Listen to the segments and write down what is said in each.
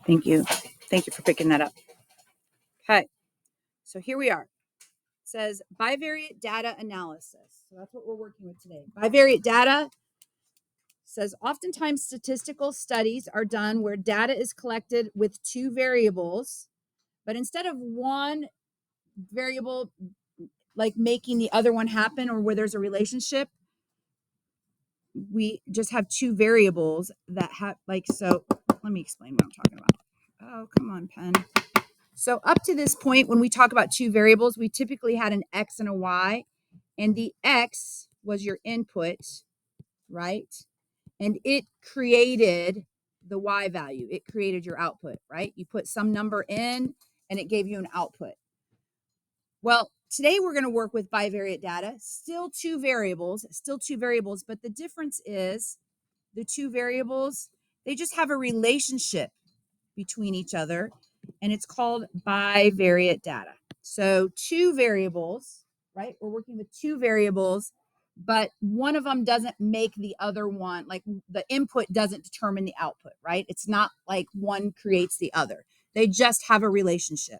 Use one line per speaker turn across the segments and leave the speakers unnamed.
Thank you. Thank you for picking that up. Okay, so here we are. It says bivariate data analysis. So that's what we're working with today. Bivariate data says oftentimes statistical studies are done where data is collected with two variables, but instead of one variable like making the other one happen or where there's a relationship, we just have two variables that have so let me explain what I'm talking about. Oh, come on, pen. So up to this point, when we talk about two variables, we typically had an X and a Y, and the X was your input, right? And it created the Y value. It created your output, right? You put some number in and it gave you an output. Well, today we're going to work with bivariate data, still two variables, but the difference is the two variables, they just have a relationship between each other, and it's called bivariate data. So two variables, right? We're working with two variables, but one of them doesn't make the other one, like the input doesn't determine the output, right? It's not like one creates the other. They just have a relationship.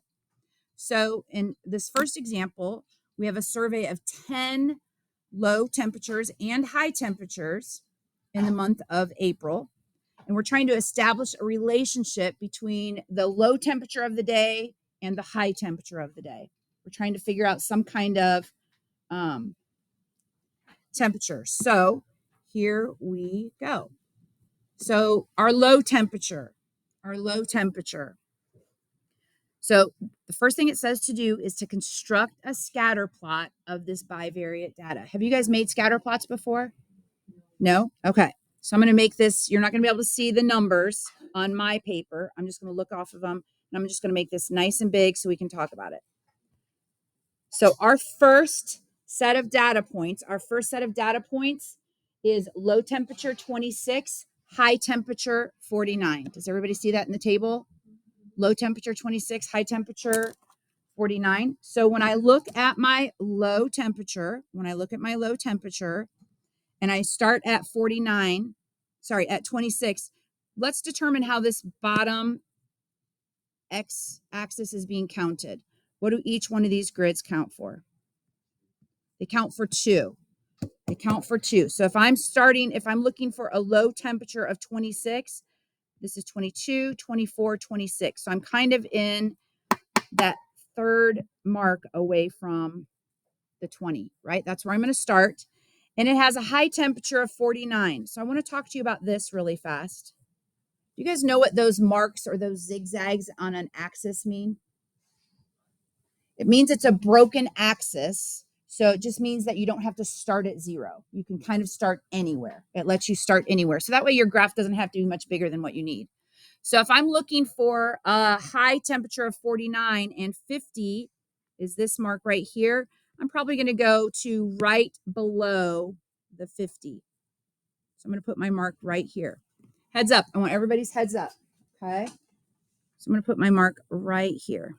So in this first example, we have a survey of 10 low temperatures and high temperatures in the month of April. And we're trying to establish a relationship between the low temperature of the day and the high temperature of the day. We're trying to figure out some kind of temperature. So here we go. So our low temperature. So the first thing it says to do is to construct a scatter plot of this bivariate data. Have you guys made scatter plots before? No? Okay. So I'm going to make this, you're not going to be able to see the numbers on my paper. I'm just going to look off of them, and I'm just going to make this nice and big so we can talk about it. So our first set of data points is low temperature 26, high temperature 49. Does everybody see that in the table? Low temperature 26, high temperature 49. So when I look at my low temperature, and I start at at 26, let's determine how this bottom X axis is being counted. What do each one of these grids count for? They count for two. So if I'm looking for a low temperature of 26, this is 22, 24, 26. So I'm kind of in that third mark away from the 20, right? That's where I'm going to start. And it has a high temperature of 49. So I want to talk to you about this really fast. Do you guys know what those marks or those zigzags on an axis mean? It means it's a broken axis. So it just means that you don't have to start at zero. You can kind of start anywhere. It lets you start anywhere. So that way your graph doesn't have to be much bigger than what you need. So if I'm looking for a high temperature of 49 and 50 is this mark right here, I'm probably going to go to right below the 50. So I'm going to put my mark right here. Heads up. I want everybody's heads up. Okay. So I'm going to put my mark right here.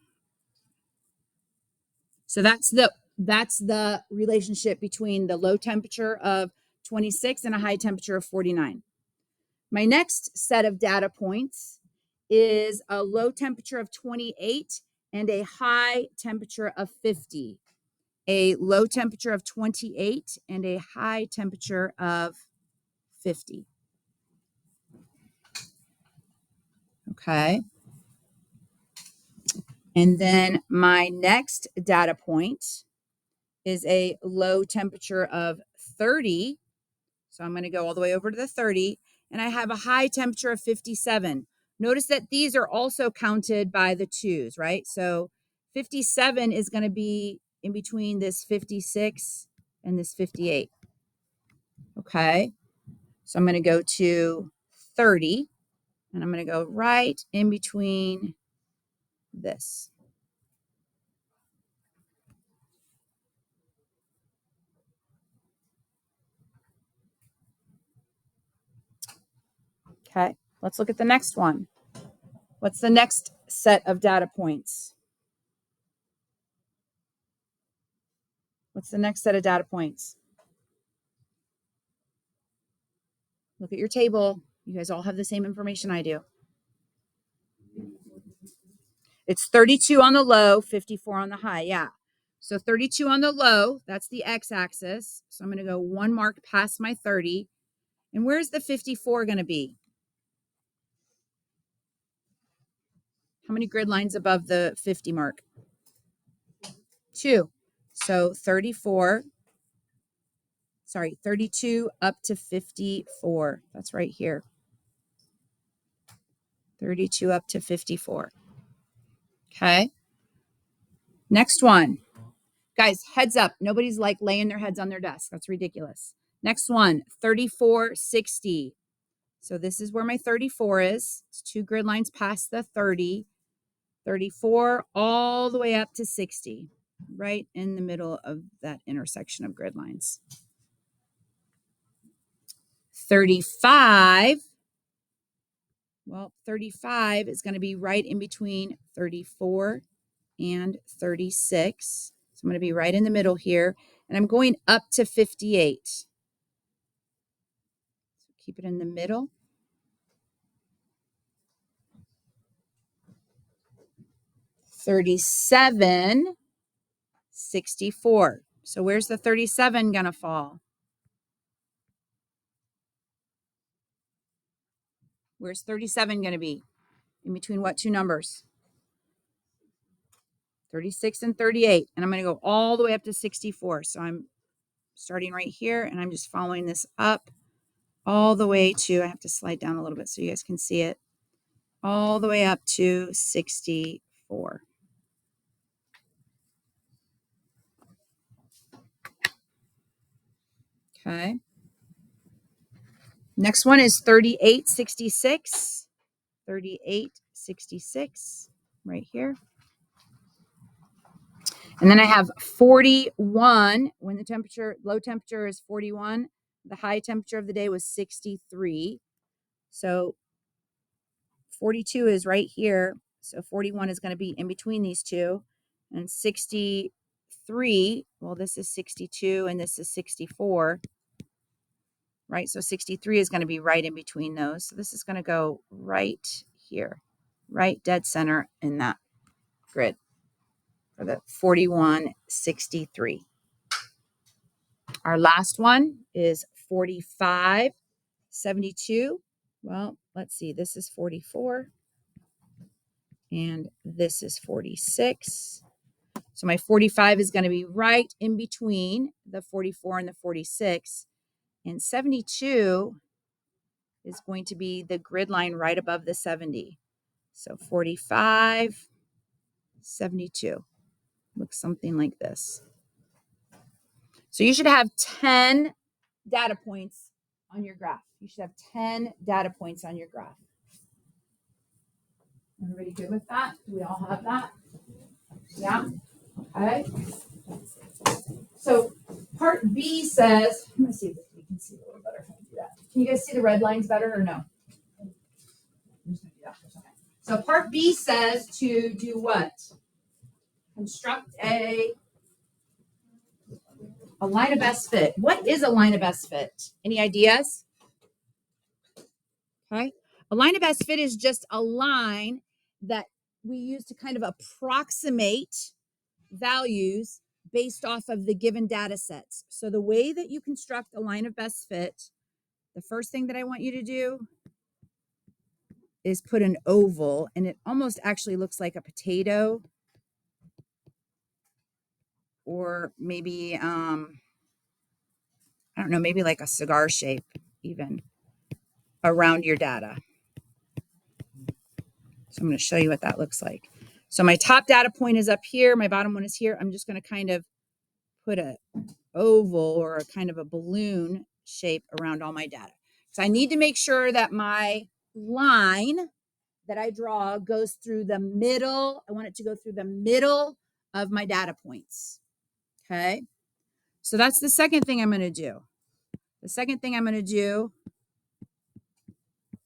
So that's the relationship between the low temperature of 26 and a high temperature of 49. My next set of data points is a low temperature of 28 and a high temperature of 50. A low temperature of 28 and a high temperature of 50. Okay. And then my next data point is a low temperature of 30. So I'm going to go all the way over to the 30, and I have a high temperature of 57. Notice that these are also counted by the twos, right? So 57 is going to be in between this 56 and this 58. Okay. So I'm going to go to 30, and I'm going to go right in between this. Okay. Let's look at the next one. What's the next set of data points? What's the next set of data points? Look at your table. You guys all have the same information I do. It's 32 on the low, 54 on the high. Yeah. So 32 on the low, that's the x-axis. So I'm going to go one mark past my 30. And where's the 54 going to be? How many grid lines above the 50 mark? 2. So 32 up to 54. That's right here. 32 up to 54. Okay. Next one. Guys, heads up. Nobody's like laying their heads on their desk. That's ridiculous. Next one, 3460. So this is where my 34 is. It's 2 grid lines past the 30. 34 all the way up to 60. Right in the middle of that intersection of grid lines. 35. Well, 35 is going to be right in between 34 and 36. So I'm going to be right in the middle here. And I'm going up to 58. So keep it in the middle. 37, 64. So where's the 37 going to fall? Where's 37 going to be? In between what two numbers? 36 and 38. And I'm going to go all the way up to 64. So I'm starting right here, and I'm just following this up all the way to, I have to slide down a little bit so you guys can see it, all the way up to 64. Okay. Next one is 3866. 3866 right here. And then I have 41 when the low temperature is 41. The high temperature of the day was 63. So 42 is right here. So 41 is going to be in between these two. And 63, well, this is 62 and this is 64. Right? So 63 is going to be right in between those. So this is going to go right here, right dead center in that grid for the 4163. Our last one is 4572. Well, let's see. This is 44 and this is 46. So my 45 is going to be right in between the 44 and the 46. And 72 is going to be the grid line right above the 70. So 45, 72. Looks something like this. So you should have 10 data points on your graph. You should have 10 data points on your graph. Everybody good with that? Do we all have that? Yeah? Okay. So part B says, I'm going to see if we can see a little better if I do that. Can you guys see the red lines better or no? I'm just going to do that for a second. So part B says to do what? Construct a line of best fit. What is a line of best fit? Any ideas? Okay. A line of best fit is just a line that we use to kind of approximate values based off of the given data sets. So the way that you construct a line of best fit, the first thing that I want you to do is put an oval, and it almost actually looks like a potato, or maybe, I don't know, maybe like a cigar shape even around your data. So I'm going to show you what that looks like. So my top data point is up here. My bottom one is here. I'm just going to kind of put a oval or a kind of a balloon shape around all my data. So I need to make sure that my line that I draw goes through the middle. I want it to go through the middle of my data points. Okay. So that's the second thing I'm going to do. The second thing I'm going to do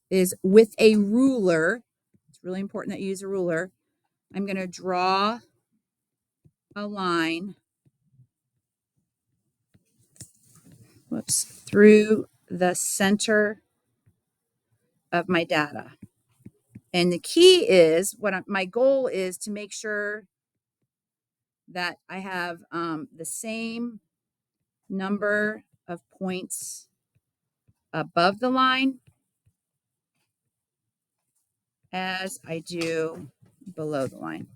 is with a ruler. It's really important that you use a ruler. I'm going to draw a line through the center of my data. And the key is my goal is to make sure that I have the same number of points above the line as I do below the line.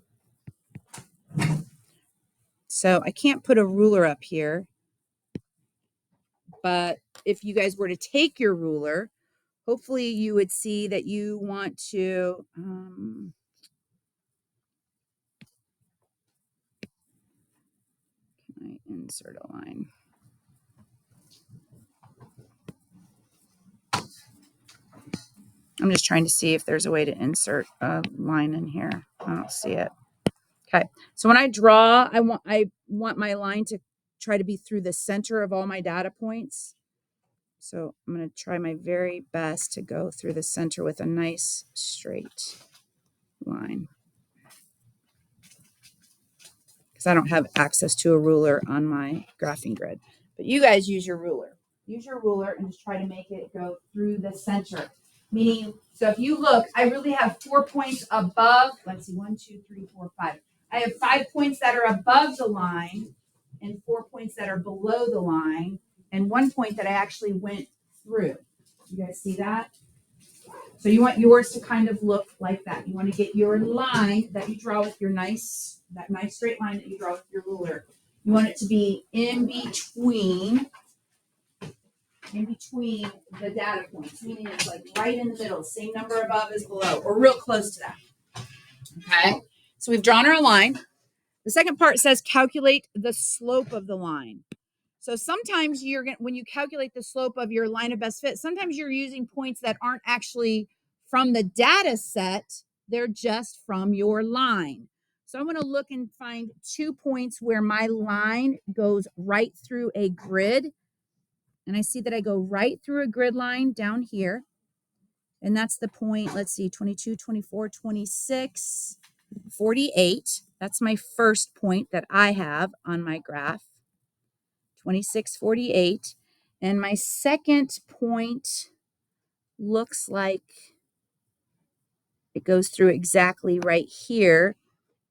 So I can't put a ruler up here, but if you guys were to take your ruler, hopefully you would see that you want to, can I insert a line? I'm just trying to see if there's a way to insert a line in here. I don't see it. Okay. So when I draw, I want my line to try to be through the center of all my data points. So I'm going to try my very best to go through the center with a nice straight line, because I don't have access to a ruler on my graphing grid. But you guys use your ruler. Use your ruler and just try to make it go through the center. Meaning, so if you look, I really have 4 points above. Let's see, 1, 2, 3, 4, 5. I have 5 points that are above the line and 4 points that are below the line, and 1 point that I actually went through. You guys see that? So you want yours to kind of look like that. You want to get your line that you draw with that nice straight line that you draw with your ruler. You want it to be in between the data points, meaning it's like right in the middle, same number above as below, or real close to that. Okay. So we've drawn our line. The second part says calculate the slope of the line. So sometimes when you calculate the slope of your line of best fit, sometimes you're using points that aren't actually from the data set. They're just from your line. So I'm going to look and find 2 points where my line goes right through a grid. And I see that I go right through a grid line down here. And that's the point, let's see, 22, 24, 26, 48. That's my first point that I have on my graph. 26, 48. And my second point looks like it goes through exactly right here.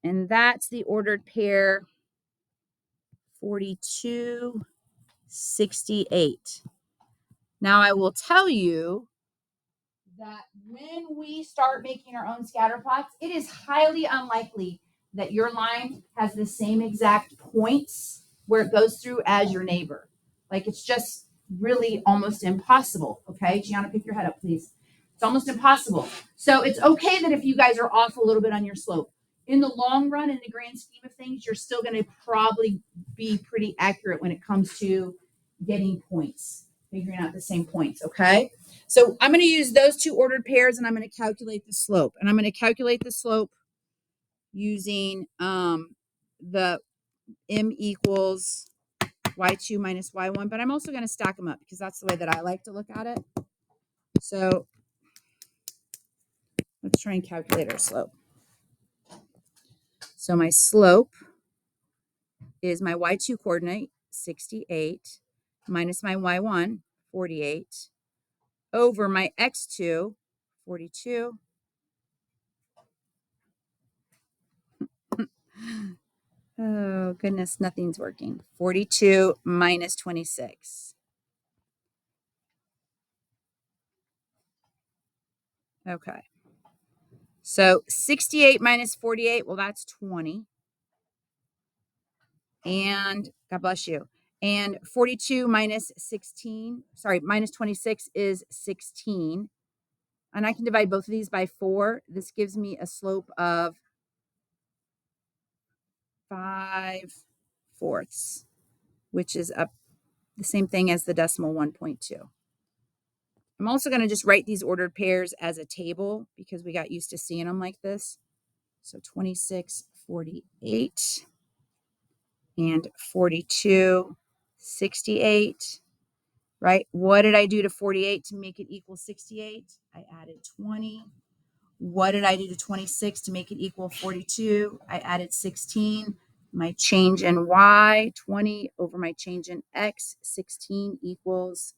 And that's the ordered pair 42, 68. Now I will tell you that when we start making our own scatter plots, it is highly unlikely that your line has the same exact points where it goes through as your neighbor. Like, it's just really almost impossible. Okay, Gianna, pick your head up, please. It's almost impossible. So it's okay that if you guys are off a little bit on your slope, in the long run, in the grand scheme of things, you're still going to probably be pretty accurate when it comes to getting points, figuring out the same points. Okay. So I'm going to use those 2 ordered pairs, and I'm going to calculate the slope. And I'm going to calculate the slope using the m equals y2 minus y1. But I'm also going to stack them up because that's the way that I like to look at it. So let's try and calculate our slope. So my slope is my y2 coordinate, 68, minus my y1, 48, over my x2, 42. Oh, goodness, nothing's working. 42 minus 26. Okay. So 68 minus 48, well, that's 20. And God bless you. And 42 minus 26 is 16. And I can divide both of these by 4. This gives me a slope of 5/4, which is up the same thing as the decimal 1.2. I'm also going to just write these ordered pairs as a table because we got used to seeing them like this. So 26, 48, and 42, 68, right? What did I do to 48 to make it equal 68? I added 20. What did I do to 26 to make it equal 42? I added 16. My change in y, 20, over my change in x, 16, equals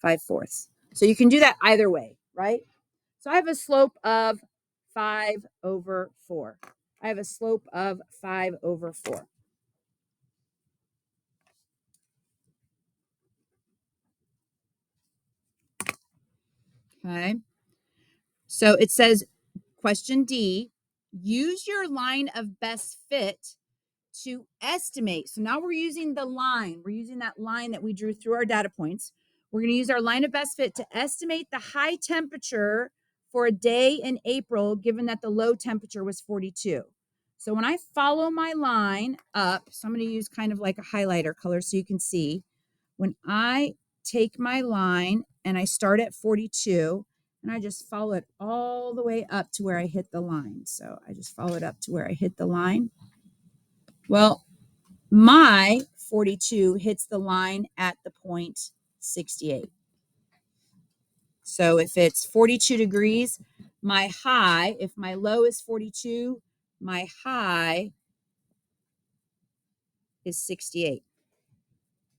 5/4. So you can do that either way, right? So I have a slope of 5/4. I have a slope of 5/4. Okay. So it says, question D, use your line of best fit to estimate. So now we're using the line. We're using that line that we drew through our data points. We're going to use our line of best fit to estimate the high temperature for a day in April, given that the low temperature was 42. So when I follow my line up, so I'm going to use kind of like a highlighter color so you can see. When I take my line and I start at 42, and I just follow it all the way up to where I hit the line. So I just follow it up to where I hit the line. Well, my 42 hits the line at the point 68. So if it's 42 degrees, my high, if my low is 42, my high is 68.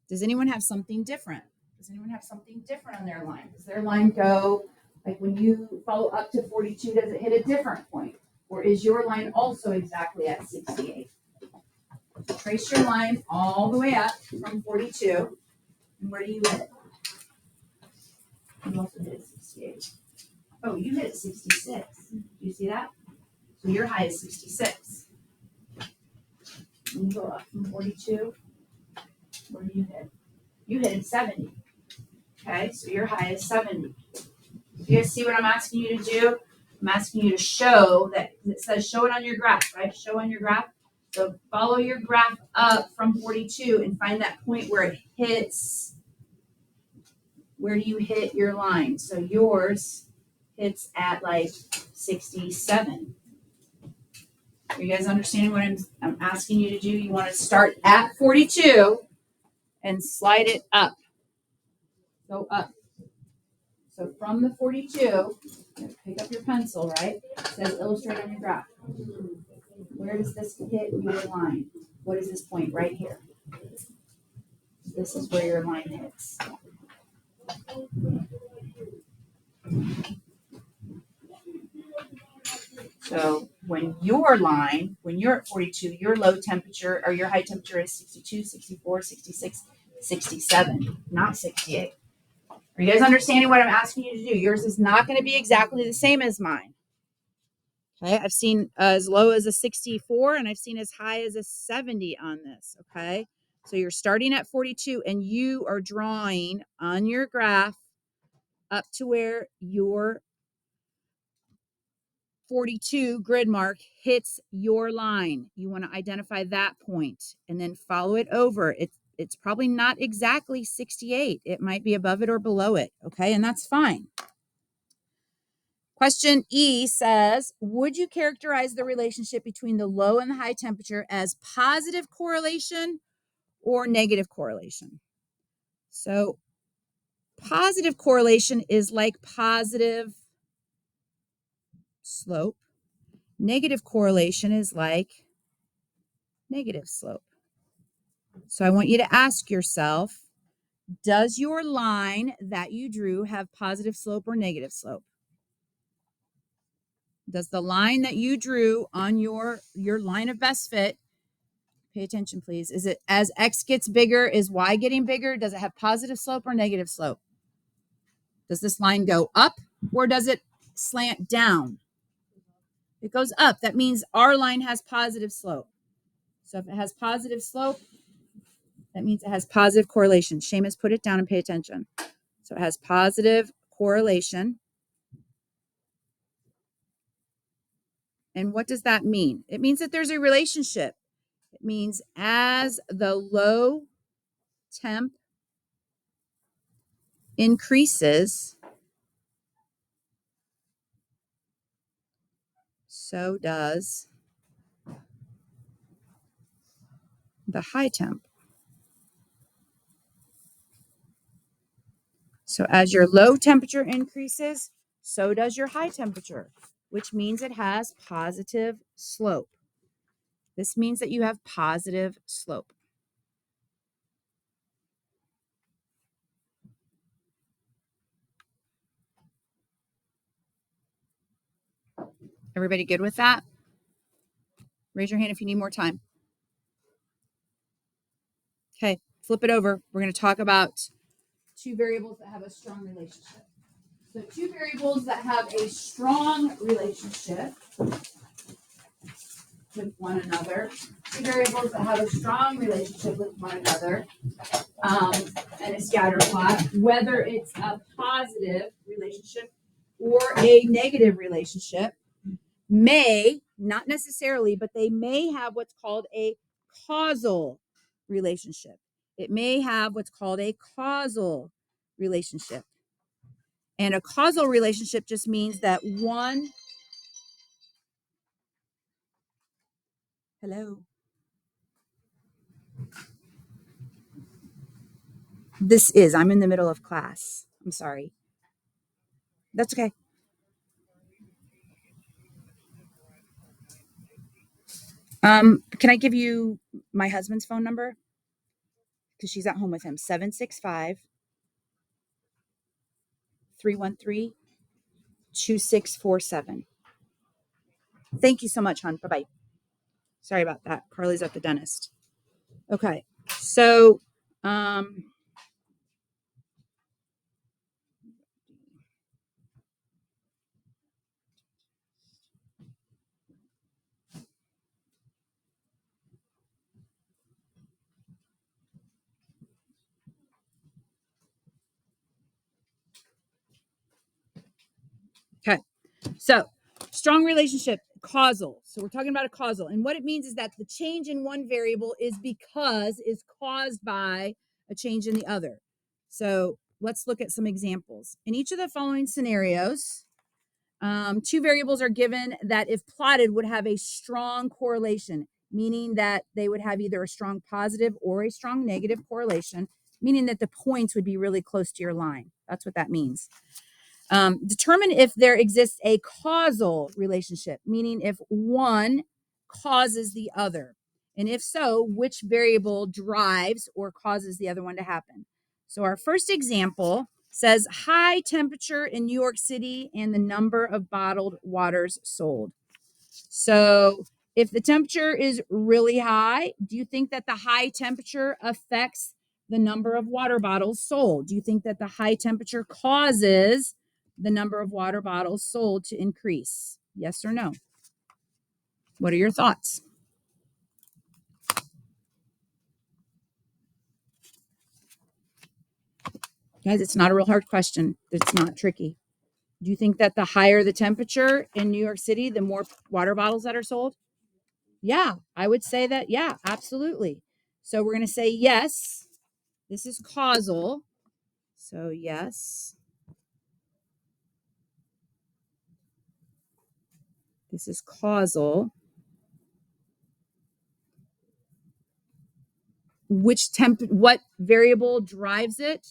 Does anyone have something different? Does anyone have something different on their line? Does their line go, like when you follow up to 42, does it hit a different point? Or is your line also exactly at 68? Trace your line all the way up from 42. And where do you hit it? You also hit it 68. Oh, you hit it 66. Do you see that? So your high is 66. When you go up from 42, where do you hit? You hit it 70. Okay, so your high is 70. You guys see what I'm asking you to do? I'm asking you to show that, it says show it on your graph, right? Show on your graph. So follow your graph up from 42 and find that point where it hits. Where do you hit your line? So yours hits at like 67. Are you guys understanding what I'm asking you to do? You want to start at 42 and slide it up. Go up. So from the 42, pick up your pencil, right? It says illustrate on your graph. Where does this hit your line? What is this point right here? This is where your line hits. So when you're at 42, your low temperature or your high temperature is 62, 64, 66, 67, not 68. Are you guys understanding what I'm asking you to do? Yours is not going to be exactly the same as mine. Okay, I've seen as low as a 64 and I've seen as high as a 70 on this. Okay, so you're starting at 42 and you are drawing on your graph up to where your 42 grid mark hits your line. You want to identify that point and then follow it over. It's probably not exactly 68. It might be above it or below it. Okay, and that's fine. Question E says, would you characterize the relationship between the low and the high temperature as positive correlation or negative correlation? So positive correlation is like positive slope. Negative correlation is like negative slope. So I want you to ask yourself, does your line that you drew have positive slope or negative slope? Does the line that you drew on your line of best fit, pay attention please, is it as X gets bigger, is Y getting bigger? Does it have positive slope or negative slope? Does this line go up or does it slant down? It goes up. That means our line has positive slope. So if it has positive slope, that means it has positive correlation. Seamus, put it down and pay attention. So it has positive correlation. And what does that mean? It means that there's a relationship. It means as the low temp increases, so does the high temp. So as your low temperature increases, so does your high temperature, which means it has positive slope. This means that you have positive slope. Everybody good with that? Raise your hand if you need more time. Okay, flip it over. We're going to talk about two variables that have a strong relationship. So two variables that have a strong relationship with one another. Two variables that have a strong relationship with one another, and a scatter plot, whether it's a positive relationship or a negative relationship, may, not necessarily, but they may have what's called a causal relationship. It may have what's called a causal relationship. And a causal relationship just means that one, hello, I'm in the middle of class. I'm sorry. That's okay. Can I give you my husband's phone number? Because she's at home with him. 765-313-2647. Thank you so much, hon. Bye-bye. Sorry about that. Carly's at the dentist. Okay. So, okay. So, strong relationship, causal. So, we're talking about a causal. And what it means is that the change in one variable is caused by a change in the other. So, let's look at some examples. In each of the following scenarios, two variables are given that, if plotted, would have a strong correlation, meaning that they would have either a strong positive or a strong negative correlation, meaning that the points would be really close to your line. That's what that means. Determine if there exists a causal relationship, meaning if one causes the other. And if so, which variable drives or causes the other one to happen? So our first example says high temperature in New York City and the number of bottled waters sold. So if the temperature is really high, do you think that the high temperature affects the number of water bottles sold? Do you think that the high temperature causes the number of water bottles sold to increase? Yes or no? What are your thoughts? Guys, it's not a real hard question. It's not tricky. Do you think that the higher the temperature in New York City, the more water bottles that are sold? Yeah, I would say that. Yeah, absolutely. So we're going to say yes. This is causal. So yes, this is causal. What variable drives it?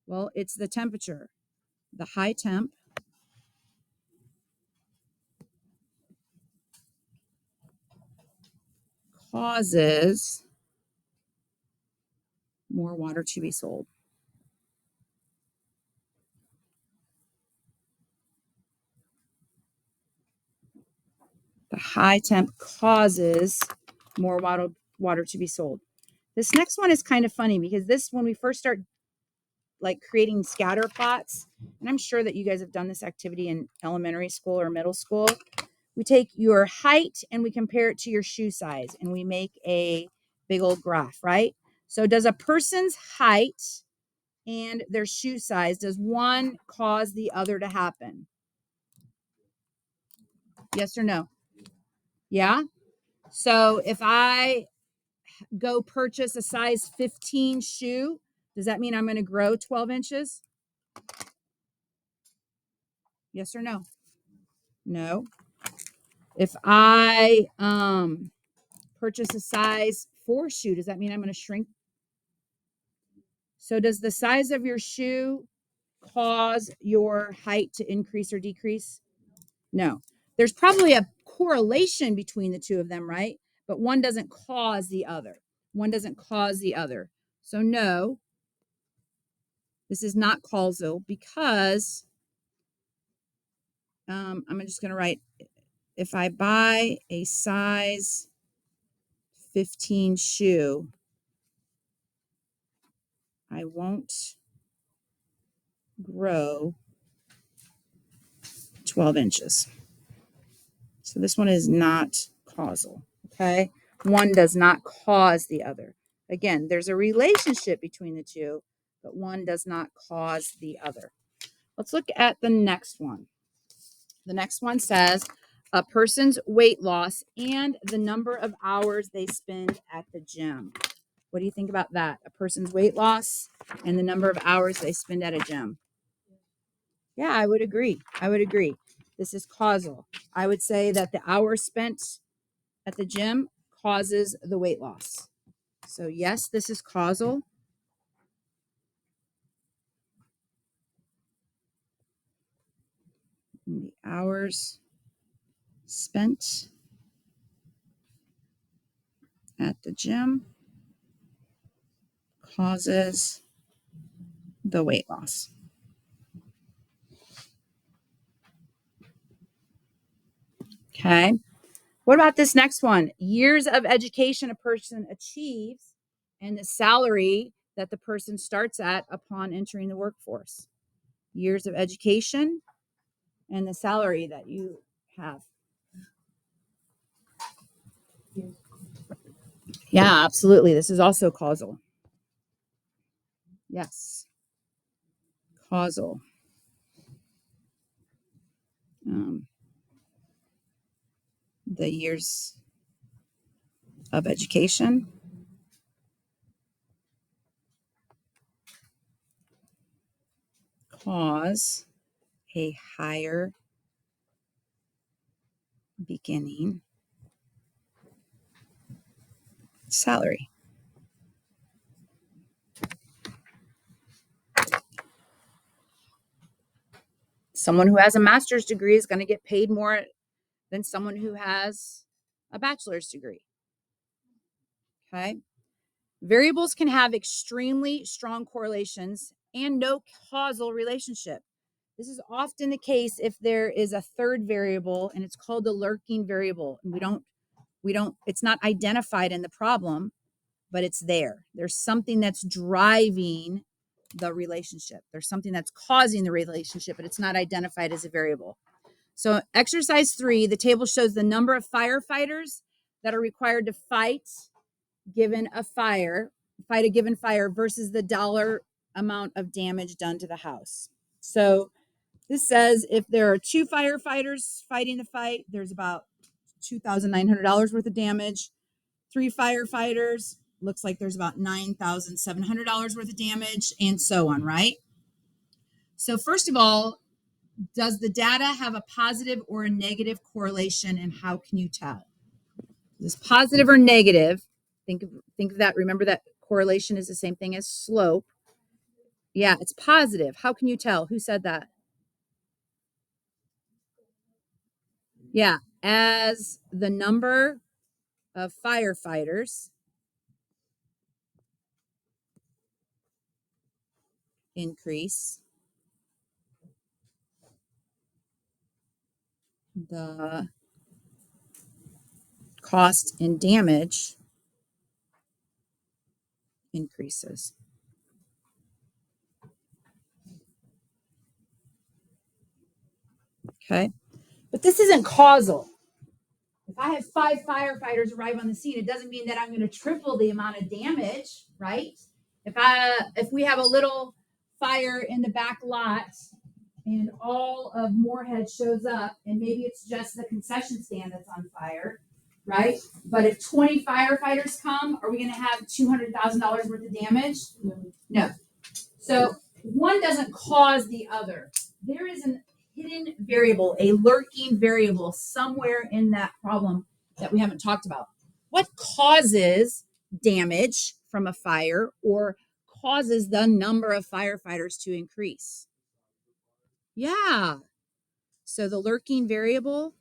Well, it's the temperature. The high temp causes more water to be sold. The high temp causes more water to be sold. This next one is kind of funny because when we first start like creating scatter plots, and I'm sure that you guys have done this activity in elementary school or middle school, we take your height and we compare it to your shoe size and we make a big old graph, right? So does a person's height and their shoe size, does one cause the other to happen? Yes or no? Yeah. So if I go purchase a size 15 shoe, does that mean I'm going to grow 12 inches? Yes or no? No. If I purchase a size 4 shoe, does that mean I'm going to shrink? So does the size of your shoe cause your height to increase or decrease? No. There's probably a correlation between the two of them, right? But one doesn't cause the other. One doesn't cause the other. So no, this is not causal because I'm just going to write if I buy a size 15 shoe, I won't grow 12 inches. So this one is not causal, okay? One does not cause the other. Again, there's a relationship between the two, but one does not cause the other. Let's look at the next one. The next one says a person's weight loss and the number of hours they spend at the gym. What do you think about that? A person's weight loss and the number of hours they spend at a gym. Yeah, I would agree. This is causal. I would say that the hours spent at the gym causes the weight loss. So yes, this is causal. The hours spent at the gym causes the weight loss. Okay. What about this next one? Years of education a person achieves and the salary that the person starts at upon entering the workforce. Years of education and the salary that you have. Yeah, absolutely. This is also causal. Yes. Causal. The years of education cause a higher beginning salary. Someone who has a master's degree is going to get paid more than someone who has a bachelor's degree. Okay. Variables can have extremely strong correlations and no causal relationship. This is often the case if there is a third variable and it's called the lurking variable. And it's not identified in the problem, but it's there. There's something that's driving the relationship. There's something that's causing the relationship, but it's not identified as a variable. So exercise 3, the table shows the number of firefighters that are required to fight a given fire versus the dollar amount of damage done to the house. So this says if there are 2 firefighters fighting the fight, there's about $2,900 worth of damage. 3 firefighters, looks like there's about $9,700 worth of damage, and so on, right? So first of all, does the data have a positive or a negative correlation, and how can you tell? Is this positive or negative? Think of that. Remember that correlation is the same thing as slope. Yeah, it's positive. How can you tell? Who said that? Yeah, as the number of firefighters increase, the cost and damage increases. Okay. But this isn't causal. If I have 5 firefighters arrive on the scene, it doesn't mean that I'm going to triple the amount of damage, right? If we have a little fire in the back lot and all of Moorhead shows up, and maybe it's just the concession stand that's on fire, right? But if 20 firefighters come, are we going to have $200,000 worth of damage? No. So one doesn't cause the other. There is a hidden variable, a lurking variable somewhere in that problem that we haven't talked about. What causes damage from a fire or causes the number of firefighters to increase? Yeah. So the lurking variable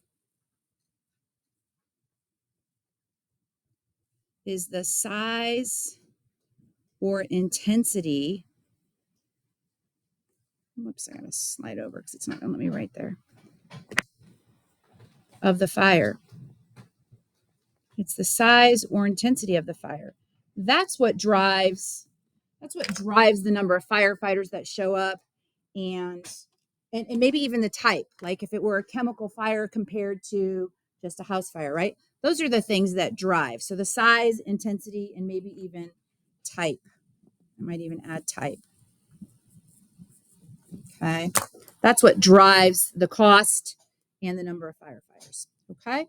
is the size or intensity. Whoops, I gotta slide over because it's not gonna let me write there. of the fire. It's the size or intensity of the fire. That's what drives the number of firefighters that show up, and maybe even the type. Like if it were a chemical fire compared to just a house fire, right? Those are the things that drive. So the size, intensity, and maybe even type. I might even add type. Okay. That's what drives the cost and the number of firefighters. Okay.